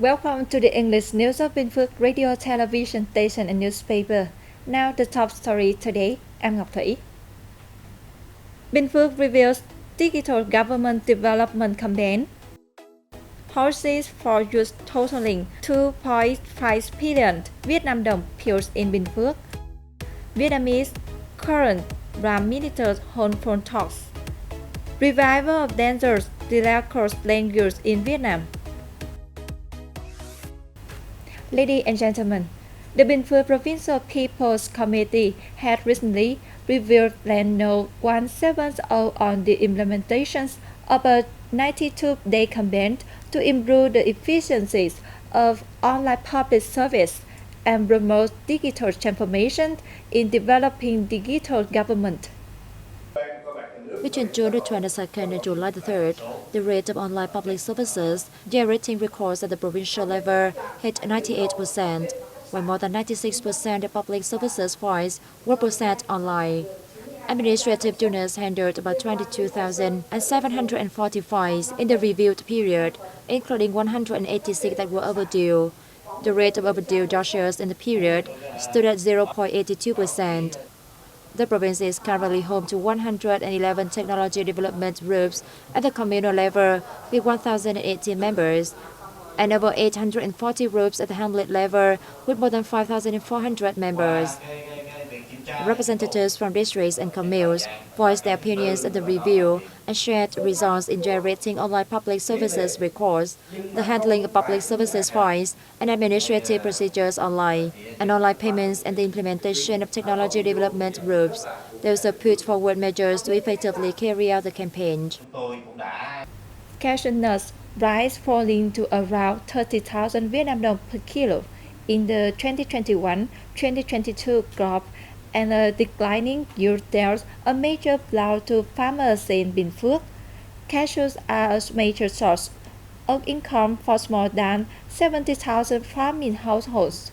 Welcome to the English news of Binh Phuoc radio, television station and newspaper. Now the top story today. I'm Ngọc Thủy. Binh Phuoc reveals digital government development campaign. Horses for youth totaling 2.5 billion Vietnam đồng pills in Binh Phuoc. Vietnamese current Prime Minister hold phone talks. Revival of dangerous Delacroix language in Vietnam. Ladies and gentlemen, the Binh Phuoc Provincial People's Committee had recently reviewed Plan No. 170 on the implementation of a 92-day campaign to improve the efficiencies of online public service and promote digital transformation in developing digital government. Between June the 22nd and July the 3rd, the rate of online public services generating records at the provincial level hit 98%, while more than 96% of public services files were processed online. Administrative units handled about 22,740 files in the reviewed period, including 186 that were overdue. The rate of overdue dossiers in the period stood at 0.82%. The province is currently home to 111 technology development groups at the communal level with 1,018 members, and over 840 groups at the hamlet level with more than 5,400 members. Representatives from districts and communes voiced their opinions at the review and shared results in generating online public services records, the handling of public services files and administrative procedures online, and online payments and the implementation of technology development groups. They also put forward measures to effectively carry out the campaign. Cashew nuts price falling to around 30,000 Vietnam đồng per kilo in the 2021-2022 crop, and a declining yield dealt a major blow to farmers in Binh Phuoc. Cashews are a major source of income for more than 70,000 farming households.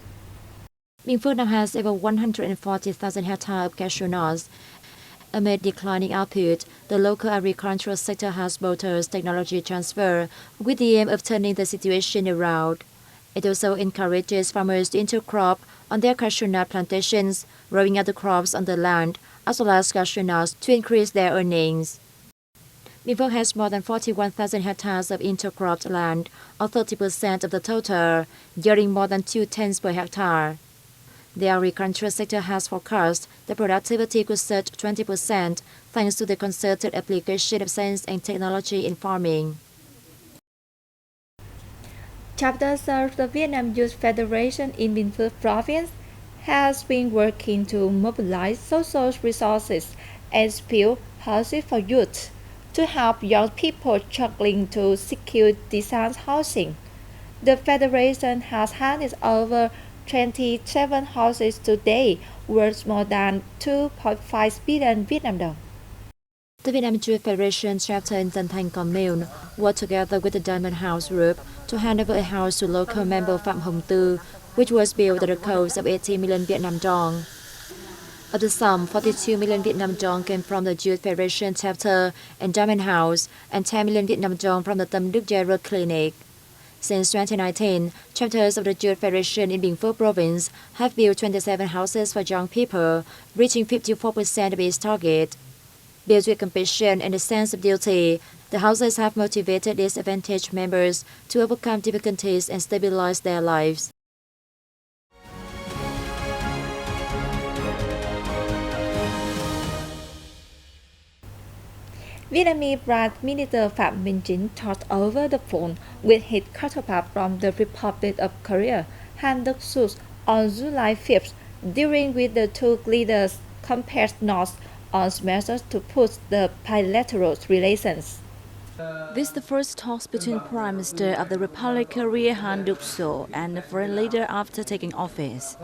Binh Phuoc now has over 140,000 hectares of cashew nuts. Amid declining output, the local agricultural sector has bolstered technology transfer with the aim of turning the situation around. It also encourages farmers to intercrop on their cashew nut plantations, growing other crops on the land, as well as cashew nuts to increase their earnings. Binh Phuoc has more than 41,000 hectares of intercropped land, or 30% of the total, yielding more than 2 tons per hectare. The agricultural sector has forecast that productivity could surge 20% thanks to the concerted application of science and technology in farming. Chapter of the Vietnam Youth Federation in Binh Phuoc Province has been working to mobilize social resources and build houses for youth to help young people struggling to secure decent housing. The Federation has handed over 27 houses today worth more than 2.5 billion Vietnam đồng. The Vietnam Youth Federation chapter in Thanh commune worked together with the Diamond House Group to hand over a house to local member Phạm Hồng Tư, which was built at a cost of 80 million Vietnam dong. Of the sum, 42 million Vietnam dong came from the Youth Federation chapter and Diamond House, and 10 million Vietnam dong from the Tâm Đức General Clinic. Since 2019, chapters of the Youth Federation in Binh Phuoc Province have built 27 houses for young people, reaching 54% of its target. Built with compassion and a sense of duty, the houses have motivated disadvantaged members to overcome difficulties and stabilize their lives. Vietnamese Prime Minister Phạm Minh Chính talked over the phone with his counterpart from the Republic of Korea, Han Duck-soo, on July 5th, during which the two leaders compared notes on measures to push the bilateral relations. This is the first talks between Prime Minister of the Republic of Korea Han Duck-soo and the foreign leader after taking office.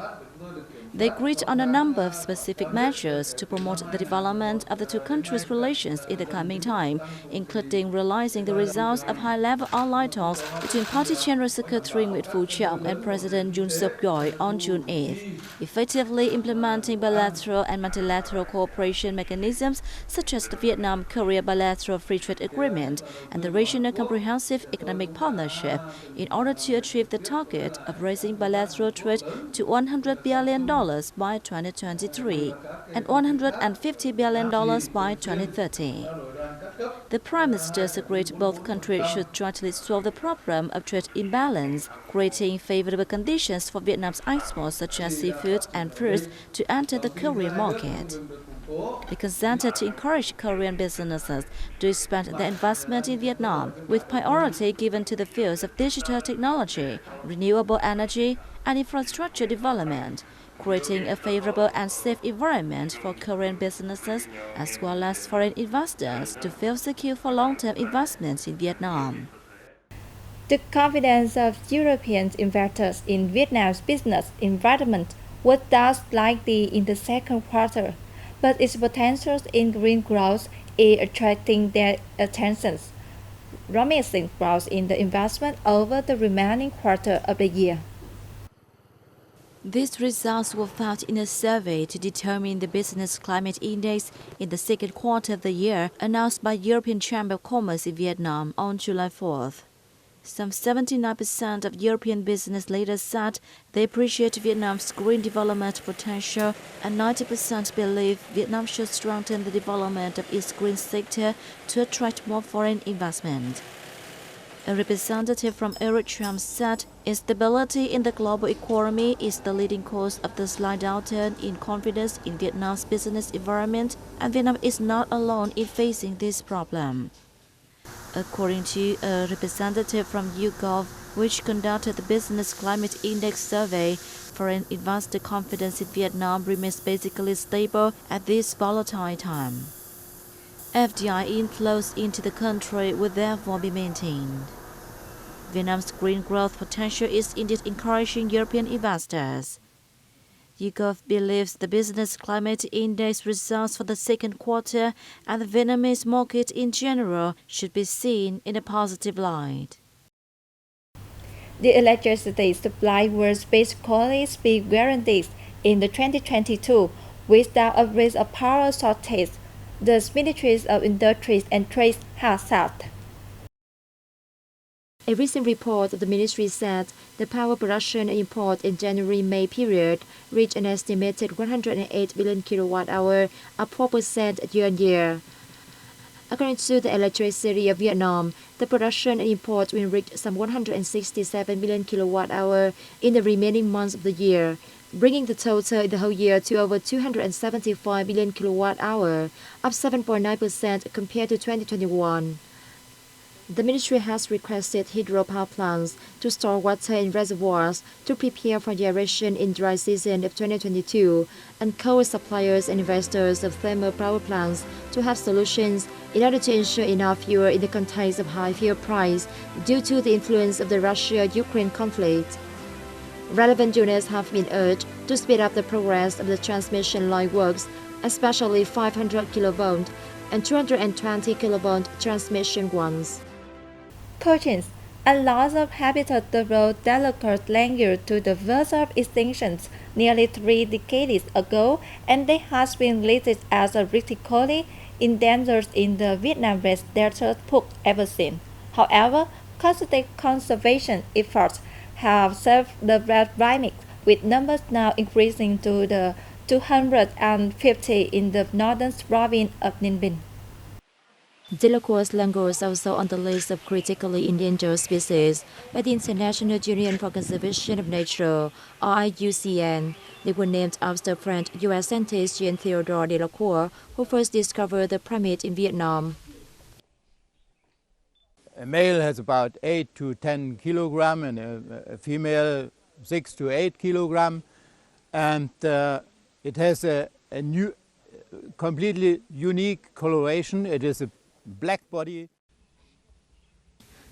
They agreed on a number of specific measures to promote the development of the two countries' relations in the coming time, including realizing the results of high-level online talks between Party General Secretary Binh Phuoc and President Yoon Suk-yeol on June 8, effectively implementing bilateral and multilateral cooperation mechanisms such as the Vietnam-Korea Bilateral Free Trade Agreement and the Regional Comprehensive Economic Partnership in order to achieve the target of raising bilateral trade to $100 billion by 2023 and $150 billion by 2030. The Prime Ministers agreed both countries should jointly solve the problem of trade imbalance, creating favorable conditions for Vietnam's exports such as seafood and fruits to enter the Korean market. They consented to encourage Korean businesses to expand their investment in Vietnam, with priority given to the fields of digital technology, renewable energy, and infrastructure development, creating a favorable and safe environment for Korean businesses as well as foreign investors to feel secure for long-term investments in Vietnam. The confidence of European investors in Vietnam's business environment was thus likely in the second quarter, but its potential in green growth is attracting their attentions, promising growth in the investment over the remaining quarter of the year. These results were found in a survey to determine the Business Climate Index in the second quarter of the year announced by European Chamber of Commerce in Vietnam on July 4th. Some 79% of European business leaders said they appreciate Vietnam's green development potential, and 90% believe Vietnam should strengthen the development of its green sector to attract more foreign investment. A representative from Eritrea said instability in the global economy is the leading cause of the slight downturn in confidence in Vietnam's business environment, and Vietnam is not alone in facing this problem. According to a representative from YouGov, which conducted the Business Climate Index survey, foreign investor confidence in Vietnam remains basically stable at this volatile time. FDI inflows into the country will therefore be maintained. Vietnam's green growth potential is indeed encouraging European investors. YouGov believes the Business Climate Index results for the second quarter and the Vietnamese market in general should be seen in a positive light. The electricity supply was basically be guaranteed in the 2022 without a risk of power shortage, the Ministries of Industry and Trade has said. A recent report of the ministry said the power production and import in January-May period reached an estimated 108 billion kilowatt-hour, up 4% year-on-year. According to the Electricity of Vietnam, the production and import will reach some 167 billion kilowatt-hour in the remaining months of the year, bringing the total in the whole year to over 275 billion kilowatt-hour, up 7.9% compared to 2021. The ministry has requested hydropower plants to store water in reservoirs to prepare for the aeration in dry season of 2022, and coal suppliers and investors of thermal power plants to have solutions in order to ensure enough fuel in the context of high fuel price due to the influence of the Russia-Ukraine conflict. Relevant units have been urged to speed up the progress of the transmission line works, especially 500 kV and 220 kV transmission ones. Poaching and loss of habitat developed delicate language to the verge of extinction nearly 3 decades ago, and they has been listed as a critically endangered in the Vietnam Red Desert Book ever since. However, constant conservation efforts have served the red remix, with numbers now increasing to the 250 in the northern province of Ninh Bình. Delacroix langur is also on the list of critically endangered species by the International Union for Conservation of Nature, or IUCN. They were named after French U.S. scientist Jean-Theodore Delacroix, who first discovered the primate in Vietnam. A male has about 8 to 10 kilogram and a female 6 to 8 kilogram, and it has a new, completely unique coloration. It is a black body.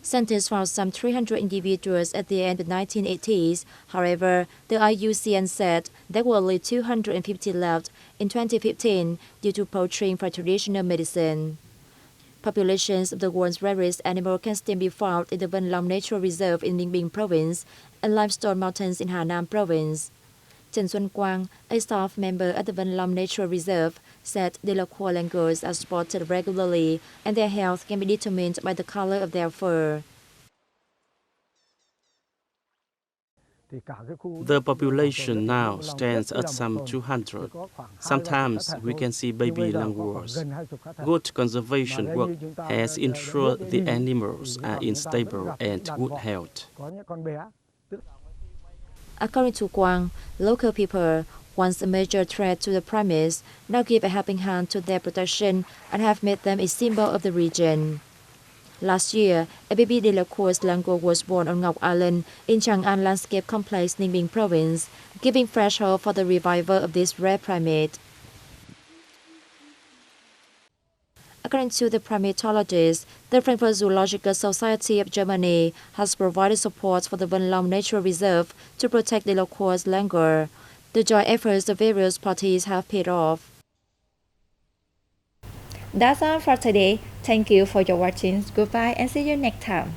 Scientists found some 300 individuals at the end of the 1980s. However, the IUCN said there were only 250 left in 2015 due to poaching for traditional medicine. Populations of the world's rarest animal can still be found in the Vân Long Nature Reserve in Ninh Bình Province and Limestone Mountains in Hà Nam Province. Trần Xuân Quang, a staff member at the Vân Long Nature Reserve, said the local langurs are spotted regularly and their health can be determined by the color of their fur. The population now stands at some 200. Sometimes we can see baby langurs. Good conservation work has ensured the animals are in stable and good health. According to Quang, local people, once a major threat to the primates, now give a helping hand to their protection and have made them a symbol of the region. Last year, a baby de la Course langur was born on Ngọc Island in Chang An Landscape Complex, Ninh Bình Province, giving fresh hope for the revival of this rare primate. According to the primatologist, the Frankfurt Zoological Society of Germany has provided support for the Vân Long Nature Reserve to protect the local langur. The joint efforts of various parties have paid off. That's all for today. Thank you for your watching. Goodbye and see you next time.